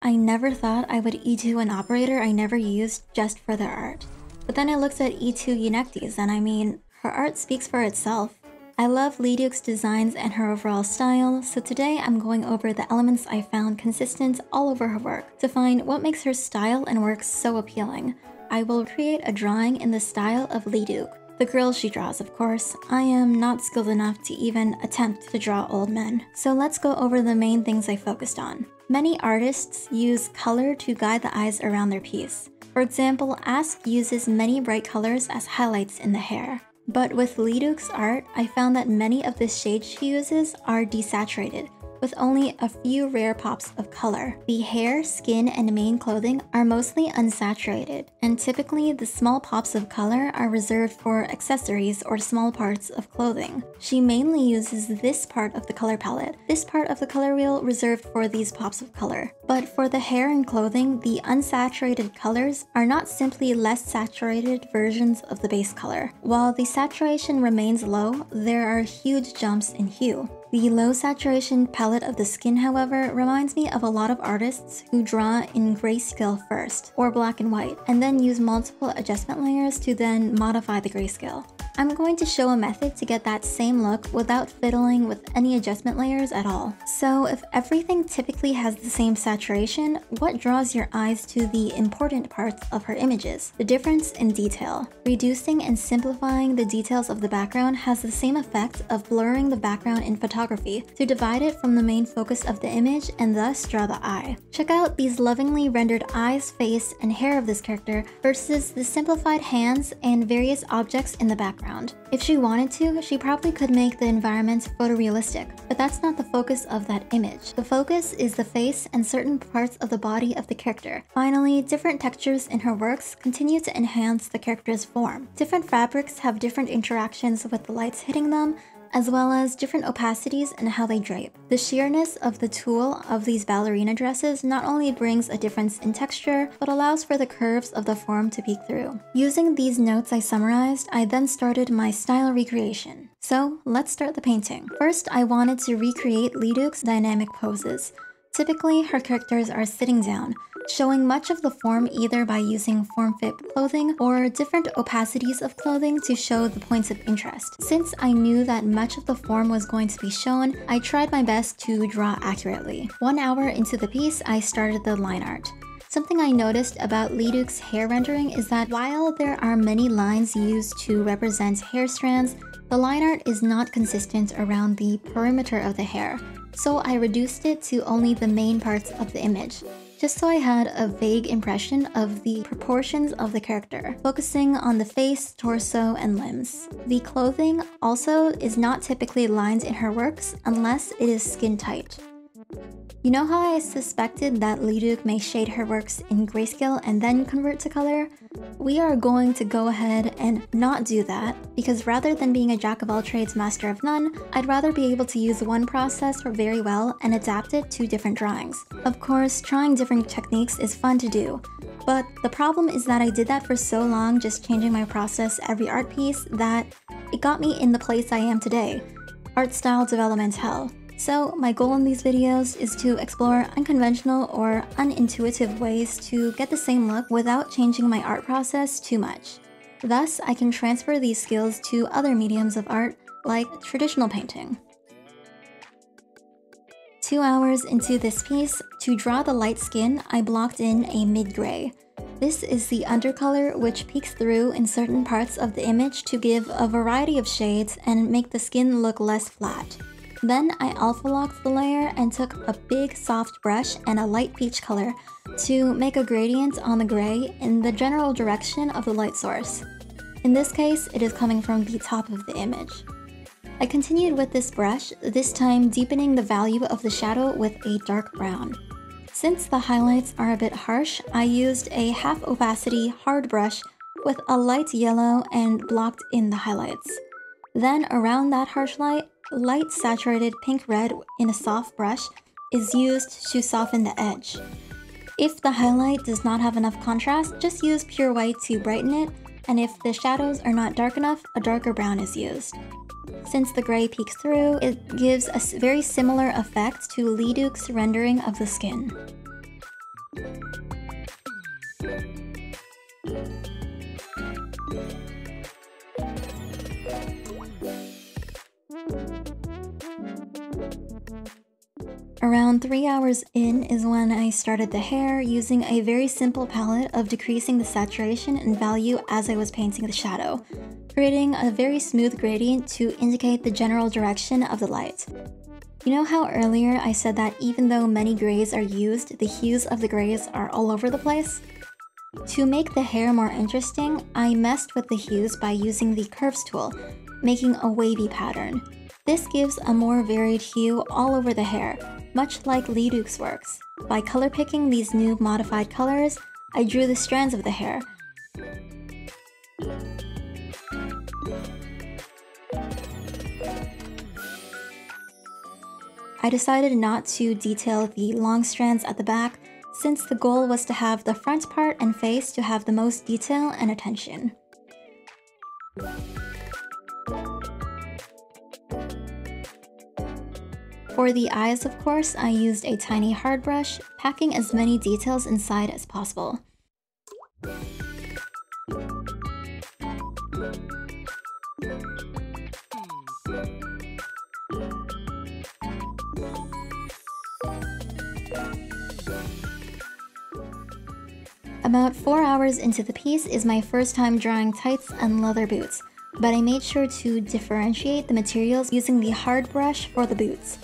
I never thought I would E2 an operator I never used just for their art. But then I looked at E2 Eunectes, and I mean, her art speaks for itself. I love Liduke's designs and her overall style, so today I'm going over the elements I found consistent all over her work to find what makes her style and work so appealing. I will create a drawing in the style of Liduke. The girls she draws, of course. I am not skilled enough to even attempt to draw old men. So let's go over the main things I focused on. Many artists use color to guide the eyes around their piece. For example, Ask uses many bright colors as highlights in the hair. But with Liduke's art, I found that many of the shades she uses are desaturated, with only a few rare pops of color. The hair, skin, and main clothing are mostly unsaturated, and typically the small pops of color are reserved for accessories or small parts of clothing. She mainly uses this part of the color palette, this part of the color wheel reserved for these pops of color. But for the hair and clothing, the unsaturated colors are not simply less saturated versions of the base color. While the saturation remains low, there are huge jumps in hue. The low saturation palette of the skin, however, reminds me of a lot of artists who draw in grayscale first, or black and white, and then use multiple adjustment layers to then modify the grayscale. I'm going to show a method to get that same look without fiddling with any adjustment layers at all. So if everything typically has the same saturation, what draws your eyes to the important parts of her images? The difference in detail. Reducing and simplifying the details of the background has the same effect of blurring the background in photography to divide it from the main focus of the image and thus draw the eye. Check out these lovingly rendered eyes, face, and hair of this character versus the simplified hands and various objects in the background. If she wanted to, she probably could make the environments photorealistic, but that's not the focus of that image. The focus is the face and certain parts of the body of the character. Finally, different textures in her works continue to enhance the character's form. Different fabrics have different interactions with the lights hitting them, as well as different opacities and how they drape. The sheerness of the tulle of these ballerina dresses not only brings a difference in texture, but allows for the curves of the form to peek through. Using these notes I summarized, I then started my style recreation. So let's start the painting. First, I wanted to recreate Liduke's dynamic poses. Typically, her characters are sitting down, showing much of the form either by using form-fit clothing or different opacities of clothing to show the points of interest. Since I knew that much of the form was going to be shown, I tried my best to draw accurately. 1 hour into the piece, I started the line art. Something I noticed about Liduke's hair rendering is that while there are many lines used to represent hair strands, the line art is not consistent around the perimeter of the hair, so I reduced it to only the main parts of the image, just so I had a vague impression of the proportions of the character, focusing on the face, torso, and limbs. The clothing also is not typically lined in her works unless it is skin tight. You know how I suspected that Liduke may shade her works in grayscale and then convert to color? We are going to go ahead and not do that, because rather than being a jack of all trades, master of none, I'd rather be able to use one process very well and adapt it to different drawings. Of course, trying different techniques is fun to do, but the problem is that I did that for so long, just changing my process every art piece, that it got me in the place I am today. Art style development hell. So my goal in these videos is to explore unconventional or unintuitive ways to get the same look without changing my art process too much. Thus, I can transfer these skills to other mediums of art, like traditional painting. 2 hours into this piece, to draw the light skin, I blocked in a mid-gray. This is the undercolor which peeks through in certain parts of the image to give a variety of shades and make the skin look less flat. Then I alpha locked the layer and took a big soft brush and a light peach color to make a gradient on the gray in the general direction of the light source. In this case, it is coming from the top of the image. I continued with this brush, this time deepening the value of the shadow with a dark brown. Since the highlights are a bit harsh, I used a half opacity hard brush with a light yellow and blocked in the highlights. Then around that harsh light saturated pink-red in a soft brush is used to soften the edge. If the highlight does not have enough contrast, just use pure white to brighten it, and if the shadows are not dark enough, a darker brown is used. Since the gray peeks through, it gives a very similar effect to Liduke's rendering of the skin. Around 3 hours in is when I started the hair using a very simple palette of decreasing the saturation and value as I was painting the shadow, creating a very smooth gradient to indicate the general direction of the light. You know how earlier I said that even though many grays are used, the hues of the grays are all over the place? To make the hair more interesting, I messed with the hues by using the curves tool, making a wavy pattern. This gives a more varied hue all over the hair, much like Liduke's works. By color picking these new modified colors, I drew the strands of the hair. I decided not to detail the long strands at the back, since the goal was to have the front part and face to have the most detail and attention. For the eyes, of course, I used a tiny hard brush, packing as many details inside as possible. About 4 hours into the piece is my first time drawing tights and leather boots, but I made sure to differentiate the materials using the hard brush for the boots.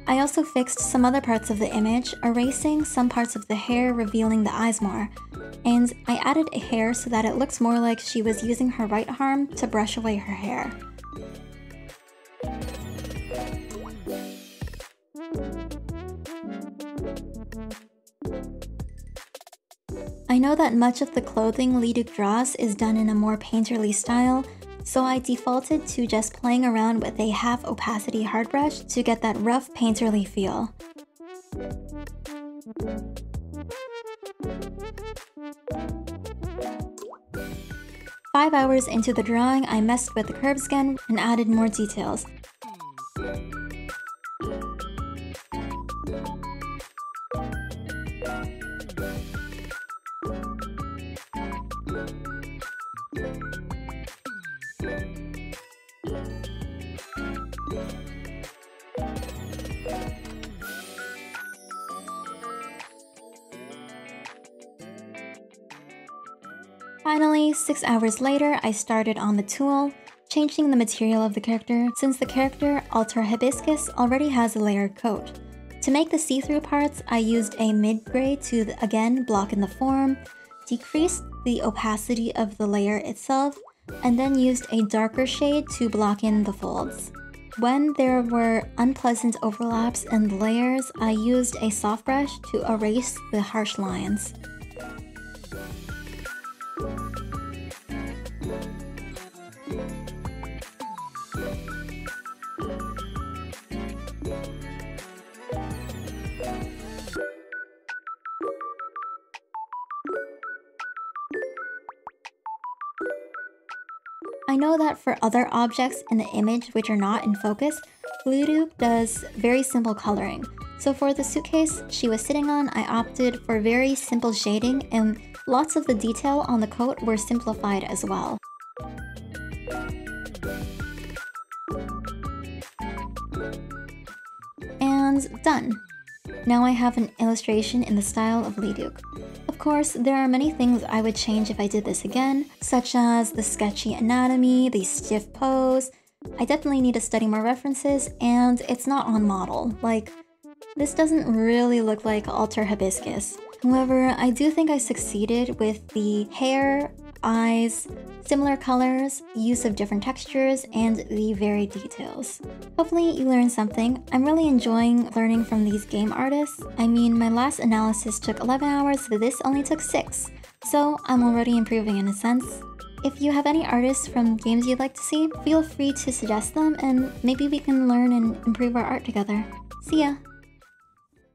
I also fixed some other parts of the image, erasing some parts of the hair, revealing the eyes more. And I added a hair so that it looks more like she was using her right arm to brush away her hair. I know that much of the clothing Liduke draws is done in a more painterly style, so I defaulted to just playing around with a half opacity hard brush to get that rough painterly feel. Five hours into the drawing, I messed with the curves again and added more details. Finally, 6 hours later, I started on the tool, changing the material of the character since the character, Alter Hibiscus, already has a layered coat. To make the see-through parts, I used a mid-gray to again block in the form, decreased the opacity of the layer itself, and then used a darker shade to block in the folds. When there were unpleasant overlaps in the layers, I used a soft brush to erase the harsh lines. I know that for other objects in the image which are not in focus, Liduke does very simple coloring. So for the suitcase she was sitting on, I opted for very simple shading, and lots of the detail on the coat were simplified as well. And done! Now I have an illustration in the style of Liduke. Of course, there are many things I would change if I did this again, such as the sketchy anatomy, the stiff pose. I definitely need to study more references, and it's not on model. Like, this doesn't really look like Alter Hibiscus. However, I do think I succeeded with the hair, eyes, similar colors, use of different textures, and the varied details. Hopefully you learned something. I'm really enjoying learning from these game artists. I mean, my last analysis took 11 hours, but this only took 6. So I'm already improving in a sense. If you have any artists from games you'd like to see, feel free to suggest them and maybe we can learn and improve our art together. See ya!